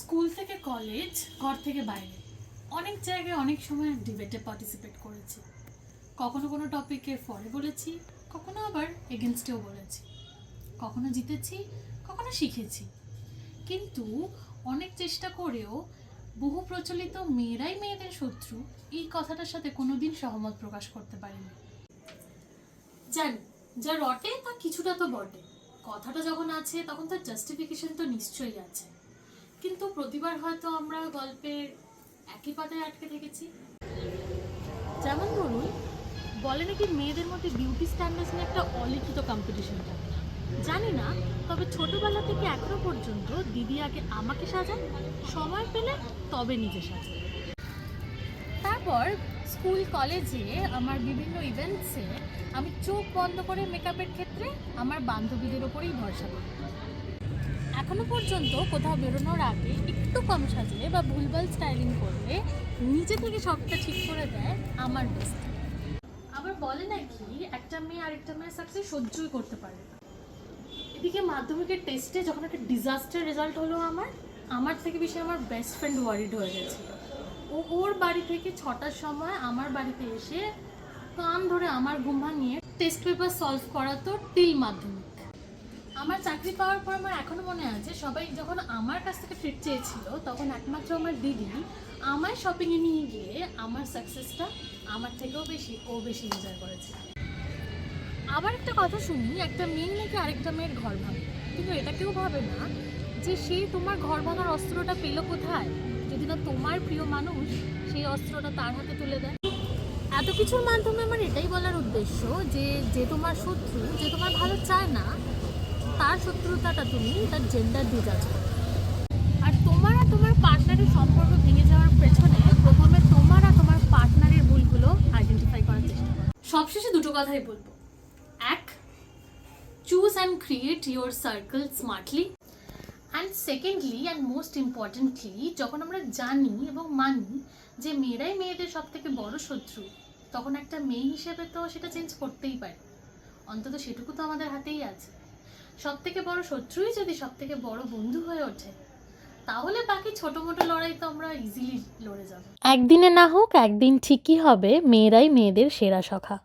School থেকে college, ঘর থেকে বাইরে অনেক জায়গায় অনেক সময় ডিবেটে পার্টিসিপেট করেছি। কখনো কোনো টপিকে ফরে বলেছি, কখনো আবার এগেনস্টেও বলেছি। কখনো জিতেছি, কখনো শিখেছি। কিন্তু অনেক চেষ্টা করেও বহু প্রচলিত মেয়েরাই মেয়েদের শত্রু এই কথাটার সাথে কোনোদিন সহমত প্রকাশ করতে পারিনি। জানি যা রটে তা কিছুটা তো বটে, কথাটা যখন আছে তখন তার জাস্টিফিকেশন তো নিশ্চয়ই আছে। কিন্তু প্রতিবার হয়তো আমরা গল্পের একই পাতায় আটকে থেকেছি। যেমন ধরুন, বলে নাকি মেয়েদের মধ্যে বিউটি স্ট্যান্ডার্ডস নিয়ে একটা অলিখিত কম্পিটিশন থাকে। জানি না, তবে ছোটবেলা থেকে এখনো পর্যন্ত দিদি আগে আমাকে সাজায়, সময় পেলে তবে নিজে সাজায়। তারপর স্কুল কলেজে আমার বিভিন্ন ইভেন্টসে আমি চোখ বন্ধ করে মেকআপের ক্ষেত্রে আমার বান্ধবীদের ওপরেই ভরসা করি। এখনো পর্যন্ত কোথাও বেরোনোর আগে একটু কম সাজলে বা ভুলভাল স্টাইলিং করলে নিজে থেকে সবটা ঠিক করে দেয় আমার বেস্ট। আবার বলে নাকি একটা মেয়ে আরেকটা মেয়ের সাকসেস সহ্যই করতে পারে না। এদিকে মাধ্যমিকের টেস্টে যখন একটা ডিজাস্টার রেজাল্ট হলো আমার থেকে বেশি আমার বেস্ট ফ্রেন্ড ওয়ারিড হয়ে গেছিল। ওর বাড়ি থেকে 6টার সময় আমার বাড়িতে এসে কান ধরে আমার ঘুম ভাঙিয়ে টেস্ট পেপার সলভ করা তো টিল মাধ্যমিক। আমার চাকরি পাওয়ার পর আমার এখনো মনে আছে, সবাই যখন আমার কাছ থেকে ট্রিট চেয়েছিল তখন একমাত্র আমার দিদি আমায় শপিংয়ে নিয়ে গিয়ে আমার সাকসেসটা আমার থেকেও বেশি এনজয় করেছে। আবার একটা কথা শুনি, একটা মেয়ে নাকি আরেকটা মেয়ের ঘর ভাঙে, কিন্তু এটা কেউ ভাবে না যে সে তোমার ঘর ভাঙার অস্ত্রটা পেল কোথায়, যদি না তোমার প্রিয় মানুষ সেই অস্ত্রটা তার হাতে তুলে দেয়। এত কিছুর মাধ্যমে আমার এটাই বলার উদ্দেশ্য যে তোমার শত্রু, যে তোমার ভালো চায় না, তার শত্রুতাটা তুমি তার জেন্ডার দিয়ে জাজ করো। আর তোমার পার্টনারের সম্পর্ক ভেঙে যাওয়ার পেছনে প্রথমে তোমার আর তোমার পার্টনারের ভুলগুলো আইডেন্টিফাই করার চেষ্টা করো। সবশেষে দুটো কথাই বলবো। এক, choose and create your circle smartly. And secondly and most importantly, যখন আমরা জানি এবং মানি যে মেয়েরাই মেয়েদের সব থেকে বড় শত্রু, তখন একটা মেয়ে হিসেবে তো সেটা চেঞ্জ করতেই পারে। অন্তত সেটুকু তো আমাদের হাতেই আছে। সব থেকে বড় শত্রুই যদি সব থেকে বড় বন্ধু হয়ে ওঠে, তাহলে বাকি ছোট মোটো লড়াই তো আমরা ইজিলি লড়ে যাব। একদিনে না হোক একদিন ঠিকই হবে মেয়েরাই মেয়েদের সেরা সখা।